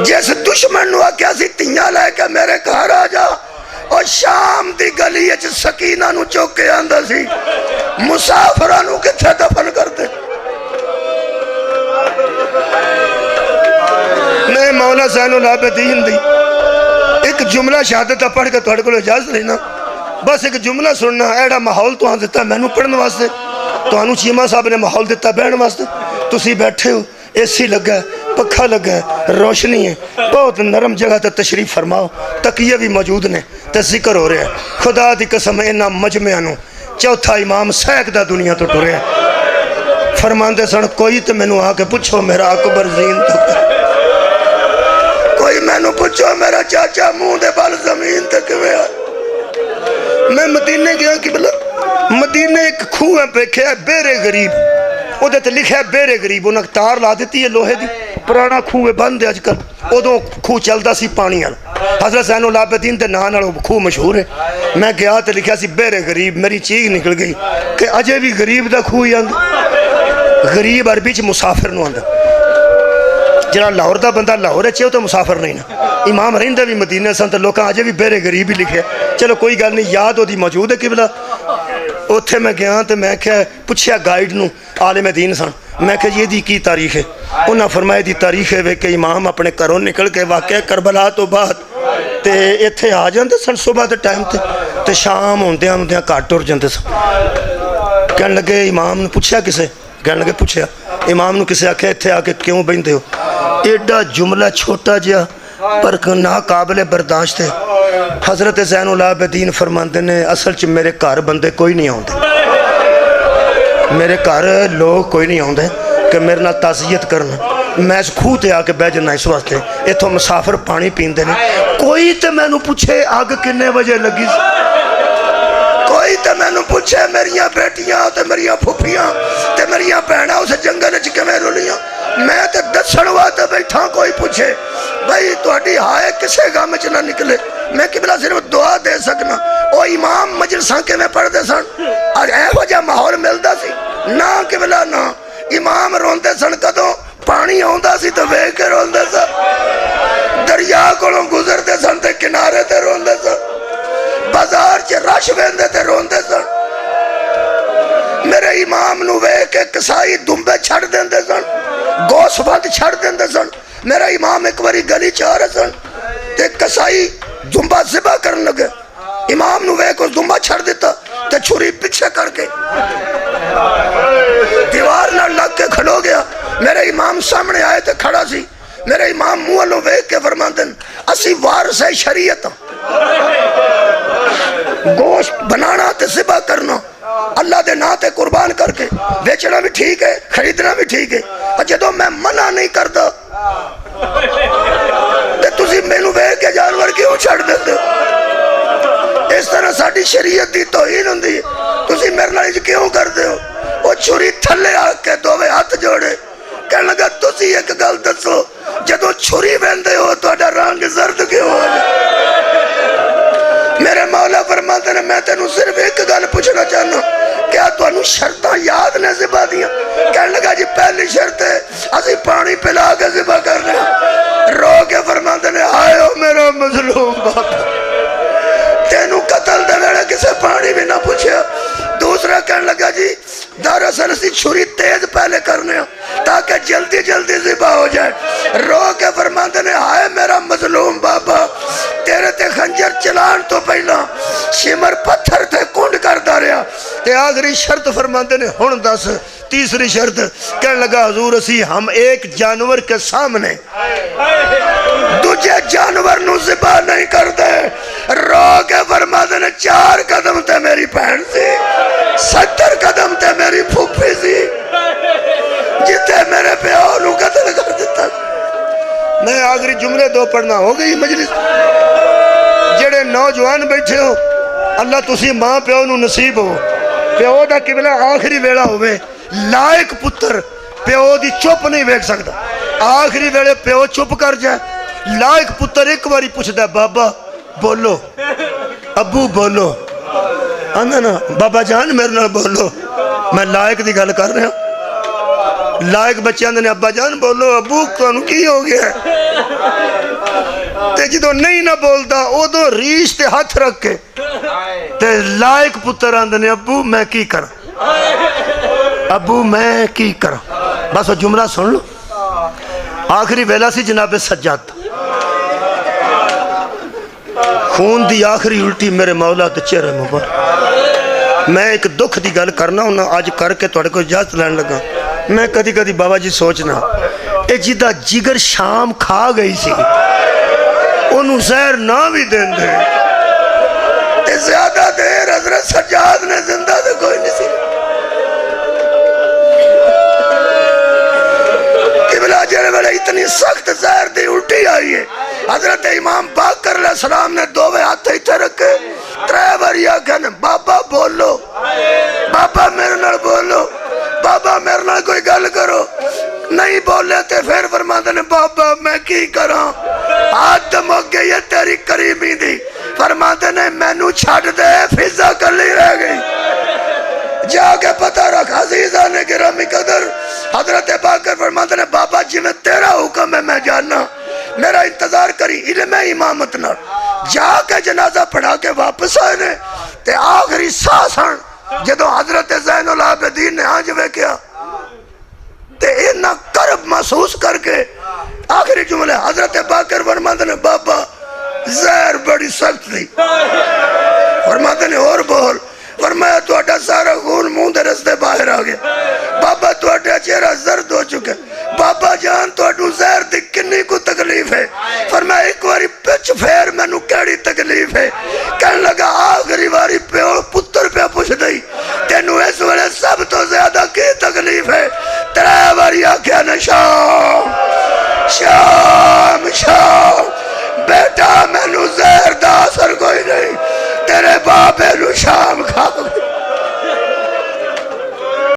जिस दुश्मन नूं आख्या सी तियां लैके मेरे घर आ जा, और शाम दी गली च सकीना नूं चुक के आंदा सी मुसाफिरां नूं कित्थे दफन करते। मैं मौला ज़ैनुल आबिदीन दी एक जुमला शहादत पढ़ के तुहाडे कोल इजाजत लेना। बस एक जुमला सुनना। एड़ा माहौल तुहां दिता मैनू पढ़ने वास्ते, तुहानू चीमा साहब ने माहौल दिता बहन वास्ते। तुसी बैठे हो, एसी लगा, पखा लगा, रोशनी है, बहुत नरम जगह ते तशरीफ फरमाओ, तकिए भी मौजूद ने ते जिक्र हो रहा है। खुदा दी कसम इन्हां मजमिआं नूं चौथा इमाम सहकदा दुनिया तो टुरिया। फरमांदे सन कोई तो मैनू आके पुछो मेरा अकबर ज़ीन तो, कोई मैनू पुछो मेरा चाचा मुंह दे बल जमीन ते किवें आ। मैं मदीने गया कि बोला मदीने एक खूह है वेख्या बेरे गरीब, उहदे ते लिखा है बेरे गरीब। उन्हें तार ला दी है लोहे की, पुराना खूह बंद है अजकल, उदों खूह चलता सी पानी वाला। हज़रत ज़ैनुल आबिदीन के नाम नाल खूह मशहूर है। मैं गया तो लिखा सी बेरे गरीब, मेरी चीख निकल गई कि अजे भी गरीब का खूह ही आंदा। गरीब अरबी च मुसाफिर नूं आंदा। जरा लाहौर का बंदा लाहौर च तो मुसाफिर नहीं ना। इमाम रहिंदे भी मदीने सन तो लोग अजे भी बेरे गरीब ही लिखे। चलो कोई गल नहीं, याद वो मौजूद है। किबला उत्थे मैं गया तो मैं क्या पुछया गाइड नूं, आलिम दीन सन, मैं क्या जी की तारीख है? उन्हें फरमाया दी तारीख है वे कि इमाम अपने घरों निकल के वाकया करबला तो बाद ते इत्थे आ जाते सन सुबह के टाइम ते शाम होंदियां होंदियां घर टुर जाते सन। कहन लगे इमाम ने पुछया किसे? कहन लगे पुछया इमाम ने किसे आख्या इत्थे आके क्यों बहिंदे हो? एडा जुमला छोटा जिहा पर ना काबिल बर्दाश्त है। हज़रत ज़ैनुल आबिदीन फरमाते ने असल च मेरे घर बंदे कोई नहीं आते, मेरे घर लोग कोई नहीं आते कि मेरे नाल ताज़ियत करन। मैं इस खूह ते आके बह जाना इस वास्ते, इत्थों मुसाफिर पानी पींदे ने। कोई तो मैनू पूछे अग किन्ने बजे लगी, कोई तो मैनू पूछे मेरिया बेटियां ते मेरिया फुफियां ते मेरिया भैणां उस जंगल च किवें रुलियां। मैं तो दसण वास्ते बैठा, कोई पूछे भाई तुहाडी हाय किसे गम च ना निकले। मैं किबला सिर्फ दुआ दे सकना। वो इमाम मजलिसां किवें पढ़दे सन, और इहो जिहा माहौल मिलदा सी ना किबला ना। इमाम रोंदे सन कदों पानी आउंदा सी तो वेख के रोंदे सन, दरिया कोलों गुजरदे सन ते किनारे ते रोंदे सन, बाजार च रश वेंदे ते रोंदे सन। मेरे इमाम नूं वेख के कसाई दुंबे छड़ देंदे सन, गोसफंद छड़ देंदे सन। मेरा इमाम एक बारी गली च आ रहे सन ते कसाई दुंबा ज़िबा करन लगे। इमाम नूं वेख उस दुंबा छड़ दिता ते छुरी पीछे करके दीवार नाल लग के खड़ो गया। मेरे इमाम सामने आए तो खड़ा सी। मेरे इमाम मुंह वालों वेख के फरमाते हैं असी वारिस है शरीयत, गोश्त बनाना ते ज़िबा करना अल्लाह दे नां ते कुर्बान करके बेचना भी ठीक है, खरीदना भी ठीक है। और जदों मैं मना नहीं करता ते तुसी मैनू वेख के जानवर क्यों छड़ देते हो? इस तरह साडी शरीयत दी तौहीन हुंदी है, तुसी मेरे नाल क्यों करदे हो? वो छुरी थल्ले आके दोवे हाथ जोड़े, कहने लगा तुसी एक गल दसो, जदों छुरी वेंदे हो तुहाडा रंग जर्द क्यों हो जाए? मेरे मौला फरमाते ने मैं तेनू सिर्फ एक गल पूछना चाहना, क्या तुहानू शर्तां याद ने ज़िबा दियां? कहने लगा जी पहली शर्त है असी पानी पिला के ज़िबा करने। रो के फरमाते ने आए हो मेरा मजलूम बाबा, तेनू कतल दे वेले किसे पानी भी ना पूछया। दूसरा कहने लगा जी दरअसल असी छुरी तेज पहले करने ताकि जल्दी जल्दी ज़िबा हो जाए। रो के फरमाते ने हाय मेरा मजलूम बाबा, तेरे ते खंजर चलान तो पहला शिमर पत्थर ते कुंड करता रहा। ते आखिरी शर्त फरमाते ने हुण दस तीसरी शर्त। कहने लगा हुजूर असी हम एक जानवर के सामने दूजे जानवर नू ज़िबा नहीं करते। रो के फरमाते ने 4 कदम ते मेरी भैन सी, 70 कदम ते मेरी फूफी सी, जिथे मेरे प्यो नू कतल कर दिता। मैं आखिरी जुमले 2 पढ़ना हो गई मजलिस। जेड़े नौजवान बैठे हो अल्लाह तुसी मां प्यो नू नसीब हो, प्यो दा किबला आखिरी वेला होवे, लायक पुत्र प्यो दी चुप नहीं वेख सकता। आखिरी वेले प्यो चुप कर जाए, लायक पुत्र एक बारी पूछदा बाबा बोलो, अबू बोलो, आंदा ना बाबा जान मेरे नाल बोलो, मैं लायक दी गल कर रहा। लायक बच्चों ने अब्बा जान बोलो अबू तुहानू की हो गया ते जो नहीं ना बोलता उदो रीछ ते हाथ रख के ते लायक पुत्र आंदे ने अबू मैं की करा अबू मैं की करा बस वो जुमला सुन लो आखिरी वेला सी जनाबे सज्जाद खून दी आखिरी उल्टी मेरे मौला ते चेहरे मुबारक मैं एक दुख की गल करना हूं अज करके तुहाडे कोल इजाजत लैन लगा मैं कदी कदी बाबा जी सोचना ये जिदा जिगर शाम खा गई सी ओनू जहर ना भी देंदे ते ज्यादा देर हजरत सज्जाद ने जिंदा तो कोई नहीं सी किबला जेड़े वेले इतनी सख्त जहर दी उल्टी आई है हजरत इमाम बाकर अलैहिस्सलाम ने दोवे हाथ इत्थे रखे त्रै बारी आखे ने बाबा बोलो बाबा मेरे नाल बोलो बाबा मेरे नाल कोई गल करो नहीं बोले ते फिर फरमाते ने बाबा मैं की करा हाथ मुक गई है तेरी करीबी दी फरमाते ने मैनू छड़ दे फिजा कली रह गई जाके पता रख अजीजा ने गिरामी कदर हजरत बाकर फरमाते ने बाबा जी में तेरा हुक्म है मैं जानना मेरा इंतजार करी इल्म इमामत नाल जाके जनाजा पढ़ा के वापस आए ने ते आखिरी सासन जदों हजरत ज़ैनुल आबिदीन ने आज वेख्या ते इन्ना कर्ब महसूस करके आखिरी जुमले हजरत बाकर फरमाते ने बाबा जहर बड़ी सख्त थी फरमाते ने और बोल फरमाया तुहाडा सारा खून मुंह दे रस्ते बाहर आ गया बाबा तुहाडा चेहरा जर्द हो चुका बाबा जान तुहाडू जहर दी किन्नी को तकलीफ है फरमाया एक बारी पिछ फेर मैनू केड़ी तकलीफ है